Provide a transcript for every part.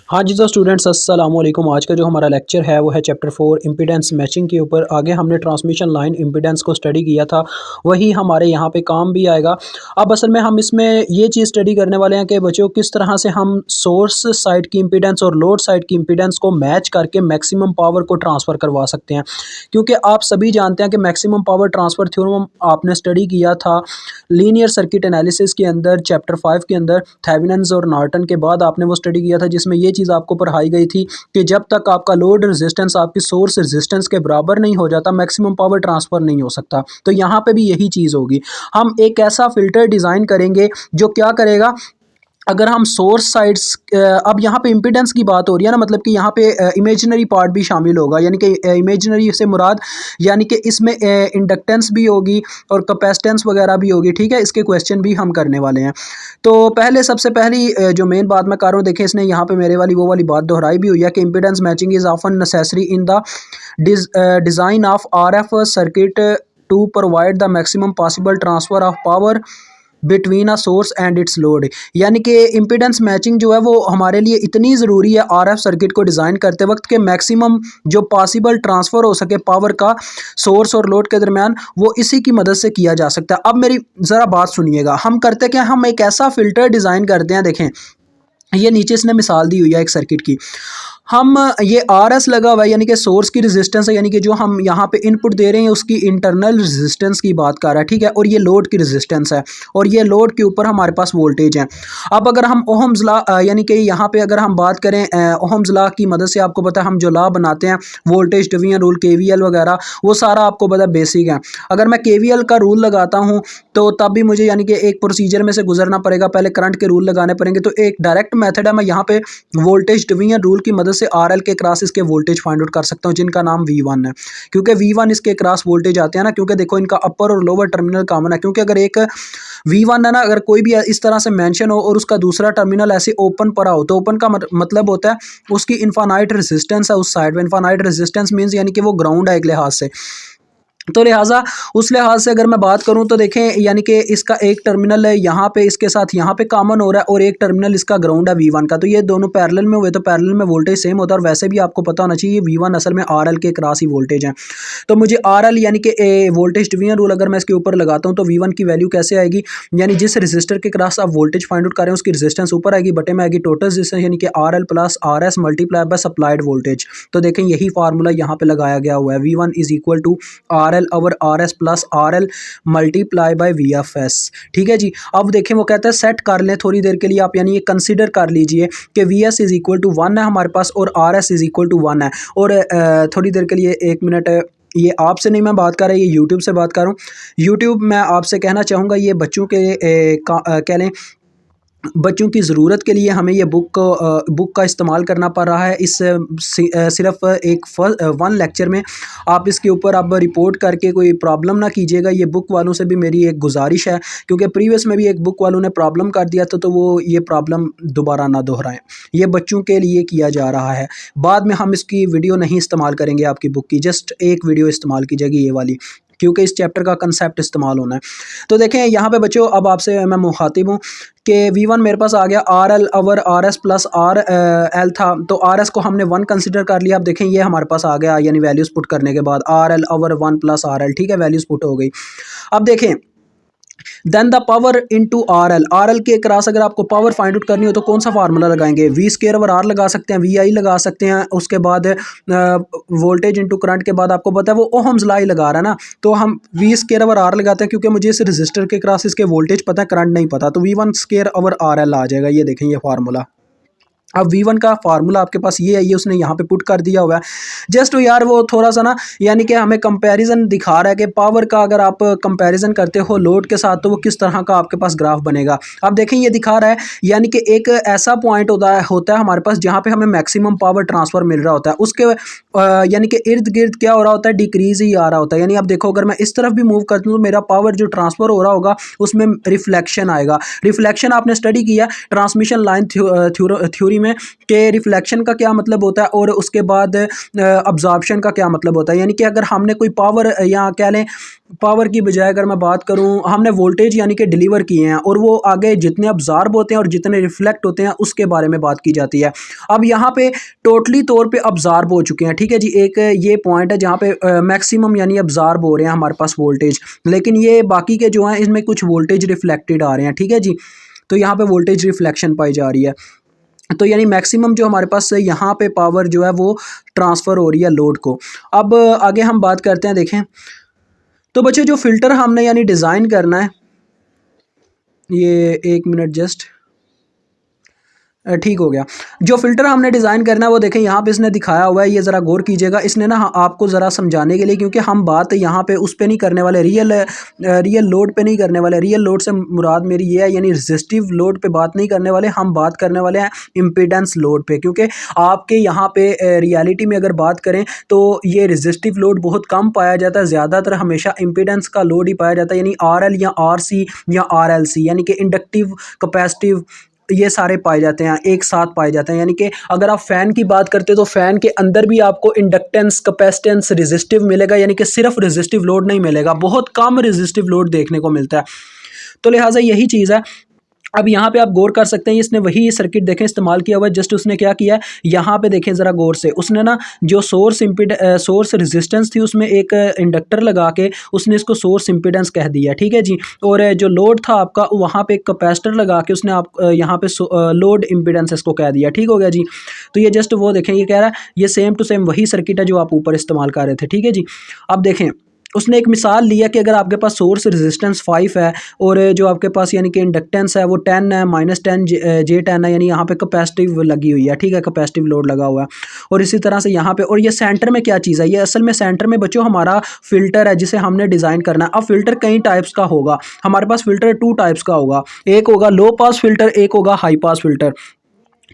हाँ जी तो स्टूडेंट्स अस्सलाम वालेकुम। आज का जो हमारा लेक्चर है वो है चैप्टर 4 इम्पीडेंस मैचिंग के ऊपर। आगे हमने ट्रांसमिशन लाइन इम्पीडेंस को स्टडी किया था, वही हमारे यहाँ पे काम भी आएगा। अब असल में हम इसमें ये चीज़ स्टडी करने वाले हैं कि बच्चों किस तरह से हम सोर्स साइड की इम्पीडेंस और लोड साइड की इम्पीडेंस को मैच करके मैक्सिमम पावर को ट्रांसफ़र करवा सकते हैं। क्योंकि आप सभी जानते हैं कि मैक्सिमम पावर ट्रांसफ़र थ्योरम आपने स्टडी किया था लीनियर सर्किट एनालिसिस के अंदर, चैप्टर 5 के अंदर थेवेनिन्स और नॉर्टन के बाद आपने वो स्टडी किया था, जिसमें ये चीज़ आपको पढ़ाई गई थी कि जब तक आपका लोड रेजिस्टेंस आपकी सोर्स रेजिस्टेंस के बराबर नहीं हो जाता, मैक्सिमम पावर ट्रांसफ़र नहीं हो सकता। तो यहाँ पे भी यही चीज़ होगी। हम एक ऐसा फ़िल्टर डिज़ाइन करेंगे जो क्या करेगा, अगर हम सोर्स साइड्स अब यहाँ पे इम्पीडेंस की बात हो रही है ना, मतलब कि यहाँ पे इमेजिनरी पार्ट भी शामिल होगा, यानी कि इमेजिनरी से मुराद यानी कि इसमें इंडक्टेंस भी होगी और कैपेसिटेंस वगैरह भी होगी। ठीक है, इसके क्वेश्चन भी हम करने वाले हैं। तो पहले सबसे पहली जो मेन बात मैं कर रहा हूँ, देखिए इसने यहाँ पे मेरे वाली वो वाली बात दोहराई भी हुई है कि impedance matching is often necessary in the design of RF circuit to provide the maximum possible transfer of power between a source and its load. यानी कि इम्पीडेंस मैचिंग जो है वो हमारे लिए इतनी ज़रूरी है RF सर्किट को डिज़ाइन करते वक्त के मैक्सिमम जो पॉसिबल ट्रांसफ़र हो सके पावर का सोर्स और लोड के दरमियान, वो इसी की मदद से किया जा सकता है। अब मेरी ज़रा बात सुनिएगा, हम करते क्या, हम एक ऐसा फ़िल्टर डिज़ाइन करते हैं। देखें ये नीचे इसने मिसाल दी हुई है एक सर्किट की। हम ये RS लगा हुआ है यानी कि सोर्स की रेजिस्टेंस है, यानी कि जो हम यहाँ पे इनपुट दे रहे हैं उसकी इंटरनल रेजिस्टेंस की बात कर रहा है। ठीक है, और ये लोड की रेजिस्टेंस है और ये लोड के ऊपर हमारे पास वोल्टेज है। अब अगर हम ओहम्स लॉ यानी कि यहाँ पे अगर हम बात करें ओहम्स लॉ की मदद से, आपको पता है हम जो लॉ बनाते हैं वोल्टेज डिवीजन रूल KVL वगैरह, वो सारा आपको पता बेसिक है। अगर मैं KVL का रूल लगाता हूँ तो तब भी मुझे यानी कि एक प्रोसीजर में से गुजरना पड़ेगा, पहले करंट के रूल लगाने पड़ेंगे। तो एक डायरेक्ट मेथड है, मैं यहाँ पे वोल्टेज डिवीजन रूल की मदद से RL के क्रॉस इसके वोल्टेज फाइंड आउट कर सकता हूँ, जिनका नाम V1 है। क्योंकि V1 इसके क्रॉस वोल्टेज आते हैं ना, क्योंकि देखो इनका अपर और लोअर टर्मिनल कॉमन है। क्योंकि अगर एक V1 है ना, अगर कोई भी इस तरह से मेंशन हो और उसका दूसरा टर्मिनल ऐसे ओपन पड़ा हो, तो ओपन का मतलब होता है उसकी इनफाइनाइट रेजिस्टेंस है उस साइड में। इनफाइनाइट रेजिस्टेंस मींस यानी कि वो ग्राउंड है एक लिहाज से। तो लिहाजा उस लिहाज से अगर मैं बात करूं तो देखें, यानी कि इसका एक टर्मिनल है यहाँ पे, इसके साथ यहाँ पे कॉमन हो रहा है और एक टर्मिनल इसका ग्राउंड है V1 का। तो ये दोनों पैरेलल में हुए तो पैरेलल में वोल्टेज सेम होता है। और वैसे भी आपको पता होना चाहिए V1 असल में RL के क्रॉस ही वोल्टेज है। तो मुझे RL यानी कि वोल्टेज डिवीजन रूल अगर मैं इसके ऊपर लगाता हूँ तो V1 की वैल्यू कैसे आएगी, यानी जिस रजिस्टर के क्रॉस आप वोल्टेज फाइंड आउट कर रहे हैं उसकी रेजिस्टेंस ऊपर आएगी, बटे में आएगी टोटल रेजिस्टेंस यानी कि RL plus RS multiply by supplied voltage. तो देखें यही फार्मूला यहाँ पे लगाया गया हुआ है, V1 is equal to RL over RS plus RL multiply by VFS। ठीक है जी। अब देखें वो कहता है सेट कर लें थोड़ी देर के लिए आप, यानी ये कंसीडर कर लीजिए कि VS इज इक्वल टू 1 है हमारे पास और RS इज इक्वल टू 1 है। और थोड़ी देर के लिए, एक मिनट, ये आपसे नहीं मैं बात कर रहा, ये यूट्यूब से बात कर रहा हूँ। यूट्यूब मैं आपसे कहना चाहूँगा, ये बच्चों के कह लें बच्चों की ज़रूरत के लिए हमें ये बुक का इस्तेमाल करना पड़ रहा है। इस सिर्फ एक वन लेक्चर में आप इसके ऊपर आप रिपोर्ट करके कोई प्रॉब्लम ना कीजिएगा। ये बुक वालों से भी मेरी एक गुजारिश है, क्योंकि प्रीवियस में भी एक बुक वालों ने प्रॉब्लम कर दिया था, तो वो ये प्रॉब्लम दोबारा ना दोहराएं। ये बच्चों के लिए किया जा रहा है, बाद में हम इसकी वीडियो नहीं इस्तेमाल करेंगे आपकी बुक की, जस्ट एक वीडियो इस्तेमाल की जाएगी ये वाली, क्योंकि इस चैप्टर का कंसेप्ट इस्तेमाल होना है। तो देखें यहाँ पे बच्चों, अब आपसे मैं मुखातिब हूँ कि V1 मेरे पास आ गया RL over RS plus RL था, तो RS को हमने 1 कंसिडर कर लिया। अब देखें ये हमारे पास आ गया, यानी वैल्यूज़ पुट करने के बाद RL ओवर 1 प्लस RL, ठीक है, वैल्यूज़ पुट हो गई। अब देखें then the power into RL के क्रॉस अगर आपको पावर फाइंड आउट करनी हो तो कौन सा फार्मूला लगाएंगे, V स्क्वायर ओवर R लगा सकते हैं, VI लगा सकते हैं, उसके बाद वोल्टेज इनटू करंट के बाद आपको पता है वो ओहम्स लॉ ही लगा रहा है ना, तो हम V स्क्वायर ओवर R लगाते हैं, क्योंकि मुझे इस रजिस्टर के क्रॉस इसके वोल्टेज पता है, करंट नहीं पता, तो V1 स्क्वायर ओवर RL आ जाएगा। ये देखें ये फार्मूला। अब V1 का फार्मूला आपके पास ये है, ये उसने यहाँ पे पुट कर दिया हुआ है। जस्ट यार वो थोड़ा सा ना, यानी कि हमें कंपैरिजन दिखा रहा है कि पावर का अगर आप कंपैरिजन करते हो लोड के साथ तो वो किस तरह का आपके पास ग्राफ बनेगा। अब देखें ये दिखा रहा है, यानी कि एक ऐसा पॉइंट होता है हमारे पास जहाँ पे हमें मैक्सिमम पावर ट्रांसफर मिल रहा होता है, उसके यानी कि इर्द गिर्द क्या हो रहा होता है, डिक्रीज ही आ रहा होता है। यानी आप देखो अगर मैं इस तरफ भी मूव करता हूँ तो मेरा पावर जो ट्रांसफर हो रहा होगा उसमें रिफ्लेक्शन आएगा। रिफ्लेक्शन आपने स्टडी किया ट्रांसमिशन लाइन थ्योरी थ्योरी में कि रिफ्लेक्शन का क्या मतलब होता है और उसके बाद अब्जॉर्प्शन का क्या मतलब होता है। यानी कि अगर हमने कोई पावर या कह लें पावर की बजाय अगर मैं बात करूं, हमने वोल्टेज यानी कि डिलीवर किए हैं और वो आगे जितने अब्जॉर्ब होते हैं और जितने रिफ्लेक्ट होते हैं उसके बारे में बात की जाती है। अब यहाँ पे टोटली तौर पे अब्जॉर्ब हो चुके हैं, ठीक है जी। एक ये पॉइंट है जहाँ पे मैक्सिमम यानी अब्जॉर्ब हो रहे हैं हमारे पास वोल्टेज, लेकिन ये बाकी के जो हैं इसमें कुछ वोल्टेज रिफ्लेक्टेड आ रहे हैं, ठीक है जी। तो यहाँ पे वोल्टेज रिफ्लेक्शन पाई जा रही है। तो यानी मैक्सिमम जो हमारे पास यहाँ पे पावर जो है वो ट्रांसफ़र हो रही है लोड को। अब आगे हम बात करते हैं, देखें तो बच्चे जो फ़िल्टर हमने यानी डिज़ाइन करना है, ये 1 मिनट जस्ट ठीक हो गया। जो फ़िल्टर हमने डिज़ाइन करना है वो देखें यहाँ पे इसने दिखाया हुआ है, ये ज़रा गौर कीजिएगा। इसने ना आपको ज़रा समझाने के लिए, क्योंकि हम बात यहाँ पे उस पे नहीं करने वाले, रियल लोड पे नहीं करने वाले। रियल लोड से मुराद मेरी ये है यानी रेजिस्टिव लोड पे बात नहीं करने वाले, हम बात करने वाले हैं इम्पीडेंस लोड पे। क्योंकि आपके यहाँ पे रियलिटी में अगर बात करें तो ये रेजिस्टिव लोड बहुत कम पाया जाता है, ज़्यादातर हमेशा इम्पीडेंस का लोड ही पाया जाता है, यानी RL या RC या RLC, यानी कि इंडक्टिव कैपेसिटिव, ये सारे पाए जाते हैं, एक साथ पाए जाते हैं। यानी कि अगर आप फ़ैन की बात करते हो तो फ़ैन के अंदर भी आपको इंडक्टेंस, कैपेसिटेंस, रेजिस्टिव मिलेगा, यानी कि सिर्फ रेजिस्टिव लोड नहीं मिलेगा, बहुत कम रेजिस्टिव लोड देखने को मिलता है। तो लिहाजा यही चीज़ है। अब यहाँ पे आप गौर कर सकते हैं, इसने वही सर्किट देखें इस्तेमाल किया हुआ है। जस्ट उसने क्या किया है, यहाँ पे देखें ज़रा गौर से, उसने ना जो सोर्स रेजिस्टेंस थी उसमें एक इंडक्टर लगा के उसने इसको सोर्स इम्पीडेंस कह दिया, ठीक है जी। और जो लोड था आपका वहाँ पे एक कैपेसिटर लगा के उसने आप यहाँ पे लोड इम्पीडेंस इसको कह दिया, ठीक हो गया जी। तो ये जस्ट वो देखें, ये कह रहा है ये सेम टू सेम वही सर्किट है जो आप ऊपर इस्तेमाल कर रहे थे, ठीक है जी। अब देखें उसने एक मिसाल लिया कि अगर आपके पास सोर्स रेजिस्टेंस 5 है और जो आपके पास यानी कि इंडक्टेंस है वो 10 है, -10 J10 है, यानी यहाँ पे कैपेसिटिव लगी हुई है, ठीक है, कैपेसिटिव लोड लगा हुआ है। और इसी तरह से यहाँ पे, और ये सेंटर में क्या चीज़ है, ये असल में सेंटर में बच्चों हमारा फ़िल्टर है जिसे हमने डिज़ाइन करना है। अब फ़िल्टर कई टाइप्स का होगा, हमारे पास फ़िल्टर 2 टाइप्स का होगा, एक होगा लो पास फ़िल्टर, एक होगा हाई पास फ़िल्टर,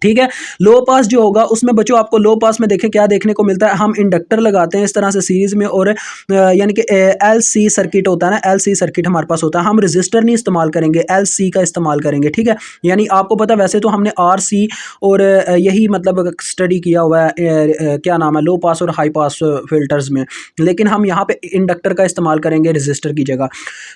ठीक है। लो पास जो होगा उसमें बच्चों आपको लो पास में देखें क्या देखने को मिलता है, हम इंडक्टर लगाते हैं इस तरह से सीरीज़ में, और यानी कि LC सर्किट होता है ना, LC सर्किट हमारे पास होता है। हम रजिस्टर नहीं इस्तेमाल करेंगे, LC का इस्तेमाल करेंगे, ठीक है। यानी आपको पता है वैसे तो हमने RC और यही मतलब स्टडी किया हुआ है क्या नाम है, लो पास और हाई पास फिल्टर्स में, लेकिन हम यहाँ पे इंडक्टर का इस्तेमाल करेंगे रजिस्टर की जगह।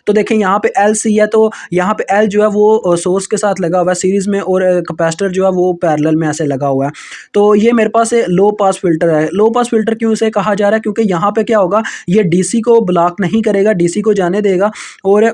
तो देखें यहाँ पे LC है, तो यहाँ पे L जो है वो सोर्स के साथ लगा हुआ है सीरीज़ में, और कैपेसिटर जो है वो पैरेलल में ऐसे लगा हुआ है। तो ये मेरे पास लो पास फिल्टर है। लो पास फिल्टर क्यों इसे कहा जा रहा है, क्योंकि यहाँ पे क्या होगा, ये DC को ब्लॉक नहीं करेगा, DC को जाने देगा। और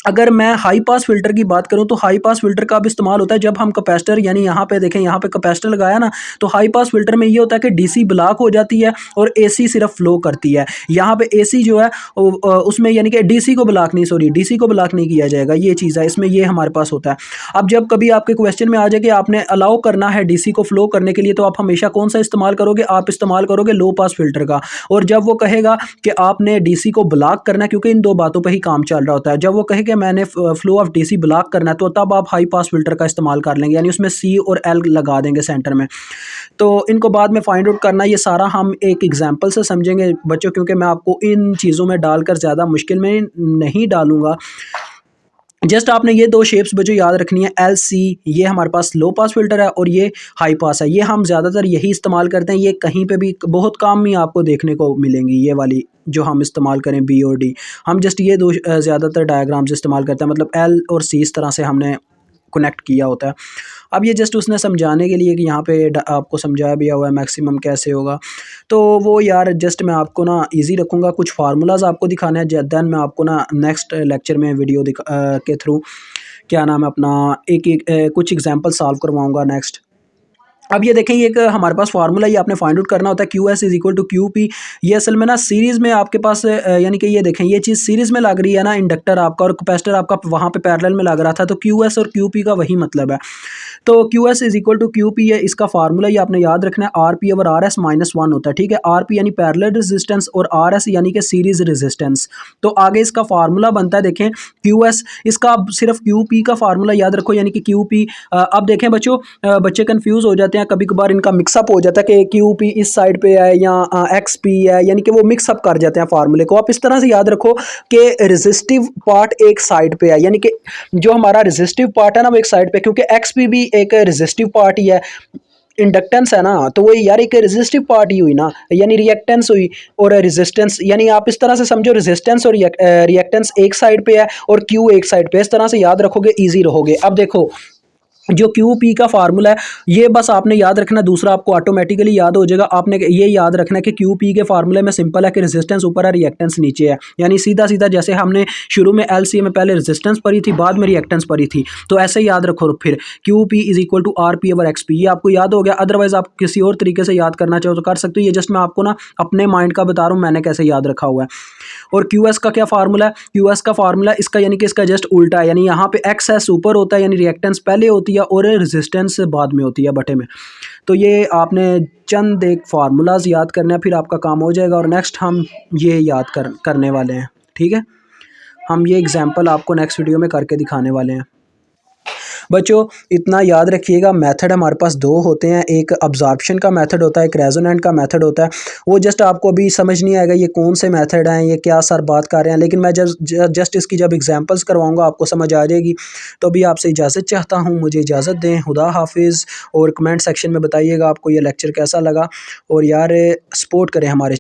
अगर मैं हाई पास फिल्टर की बात करूं तो हाई पास फिल्टर का भी इस्तेमाल होता है जब हम कैपेसिटर, यानी यहाँ पे देखें यहाँ पे कैपेसिटर लगाया ना, तो हाई पास फिल्टर में ये होता है कि DC ब्लॉक हो जाती है और AC सिर्फ फ्लो करती है। यहाँ पे AC जो है उसमें यानी कि DC को ब्लॉक नहीं, सॉरी DC को ब्लॉक नहीं किया जाएगा, ये चीज़ है इसमें, ये हमारे पास होता है। अब जब कभी आपके क्वेश्चन में आ जाए कि आपने अलाउ करना है DC को फ्लो करने के लिए, तो आप हमेशा कौन सा इस्तेमाल करोगे, आप इस्तेमाल करोगे लो पास फिल्टर का। और जब वो कहेगा कि आपने DC को ब्लॉक करना है, क्योंकि इन दो बातों पर ही काम चल रहा होता है, जब वो कहे कि मैंने फ्लो ऑफ DC ब्लॉक करना है, तो तब आप हाई पास फिल्टर का इस्तेमाल कर लेंगे, यानी उसमें C और L लगा देंगे सेंटर में। तो इनको बाद में फाइंड आउट करना, ये सारा हम एक एग्जांपल से समझेंगे बच्चों, क्योंकि मैं आपको इन चीज़ों में डालकर ज़्यादा मुश्किल में नहीं डालूंगा। जस्ट आपने ये दो शेप्स बच्चों याद रखनी है, LC ये हमारे पास लो पास फिल्टर है और ये हाई पास है, ये हम ज़्यादातर यही इस्तेमाल करते हैं। ये कहीं पे भी बहुत कम ही आपको देखने को मिलेंगी, ये वाली जो हम इस्तेमाल करें B और D। हम जस्ट ये दो ज़्यादातर डायग्राम्स इस्तेमाल करते हैं, मतलब L और C इस तरह से हमने कनेक्ट किया होता है। अब ये जस्ट उसने समझाने के लिए कि यहाँ पे आपको समझाया भी हुआ है मैक्सिमम कैसे होगा, तो वो यार जस्ट मैं आपको ना इजी रखूँगा, कुछ फार्मूलाज आपको दिखाने हैं, देन मैं आपको ना नेक्स्ट लेक्चर में वीडियो के थ्रू क्या नाम है अपना कुछ एग्जांपल सॉल्व करवाऊँगा नेक्स्ट। अब ये देखें, ये एक हमारे पास फार्मूला, ये आपने फाइंड आउट करना होता है, QS is equal to QP। ये असल में ना सीरीज़ में आपके पास यानी कि ये देखें, ये चीज़ सीरीज़ में लग रही है ना, इंडक्टर आपका और कैपेसिटर आपका वहाँ पे पैरेलल में लग रहा था, तो QS और QP का वही मतलब है। तो QS is equal to QP है, इसका फार्मूला ये आपने याद रखना है, RP ओवर RS -1 होता है, ठीक है। RP यानी पैरेलल रेजिस्टेंस और RS यानी कि सीरीज़ रेजिस्टेंस। तो आगे इसका फार्मूला बनता है, देखें QS, इसका अब सिर्फ QP का फार्मूला याद रखो, यानी कि QP। अब देखें बच्चों, बच्चे कन्फ्यूज़ हो जाते हैं हैं, कभी कभार इनका मिक्सअप हो जाता है कि क्यू पी इस साइड पे है या एक्स पी है, यानी कि वो मिक्सअप कर जाते हैं फार्मूले को। आप इस तरह से याद रखो कि रेजिस्टिव पार्ट एक साइड पे है, यानी कि जो हमारा रेजिस्टिव पार्ट है ना वो एक साइड पे, क्योंकि एक्स पी भी एक रेजिस्टिव पार्ट ही है, इंडक्टेंस है ना, तो वही यार एक रेजिस्टिव पार्ट ही हुई ना, यानी रिएक्टेंस हुई और रेजिस्टेंस, यानी आप इस तरह से समझो रेजिस्टेंस और रिएक्टेंस एक साइड पे है और क्यू एक साइड पे, इस तरह से याद रखोगे इजी रहोगे। अब देखो जो क्यू पी का फार्मूला है ये बस आपने याद रखना, दूसरा आपको ऑटोमेटिकली याद हो जाएगा। आपने ये याद रखना है कि क्यू पी के फार्मूले में सिंपल है कि रेजिस्टेंस ऊपर है रिएक्टेंस नीचे है, यानी सीधा सीधा जैसे हमने शुरू में एलसीएम में पहले रेजिस्टेंस पढ़ी थी बाद में रिएक्टेंस पढ़ी थी, तो ऐसे याद रखो। फिर Q P is equal to R P over X P, ये आपको याद हो गया। अदरवाइज आप किसी और तरीके से याद करना चाहो तो कर सकते हो, ये जस्ट मैं आपको ना अपने माइंड का बता रहा हूँ मैंने कैसे याद रखा हुआ है। और क्यू एस का क्या फार्मूला है, क्यू एस का फार्मूला इसका यानी कि इसका जस्ट उल्टा है, यानी यहाँ पे एक्स एस ऊपर होता है, यानी रिएक्टेंस पहले होती है और रेजिस्टेंस बाद में होती है बटे में। तो ये आपने चंद एक फार्मूलाज याद करने हैं, फिर आपका काम हो जाएगा। और नेक्स्ट हम ये याद करने वाले हैं, ठीक है। हम ये एग्जाम्पल आपको नेक्स्ट वीडियो में करके दिखाने वाले हैं। बच्चों इतना याद रखिएगा, मेथड हमारे पास दो होते हैं, एक अब्जॉर्प्शन का मेथड होता है, एक रेजोनेंट का मेथड होता है। वो जस्ट आपको अभी समझ नहीं आएगा ये कौन से मेथड हैं, ये क्या सर बात कर रहे हैं, लेकिन मैं जस्ट इसकी जब एग्जांपल्स करवाऊंगा आपको समझ आ जाएगी। तो अभी आपसे इजाज़त चाहता हूँ, मुझे इजाज़त दें, खुदा हाफिज़। और कमेंट सेक्शन में बताइएगा आपको ये लेक्चर कैसा लगा, और यार सपोर्ट करें हमारे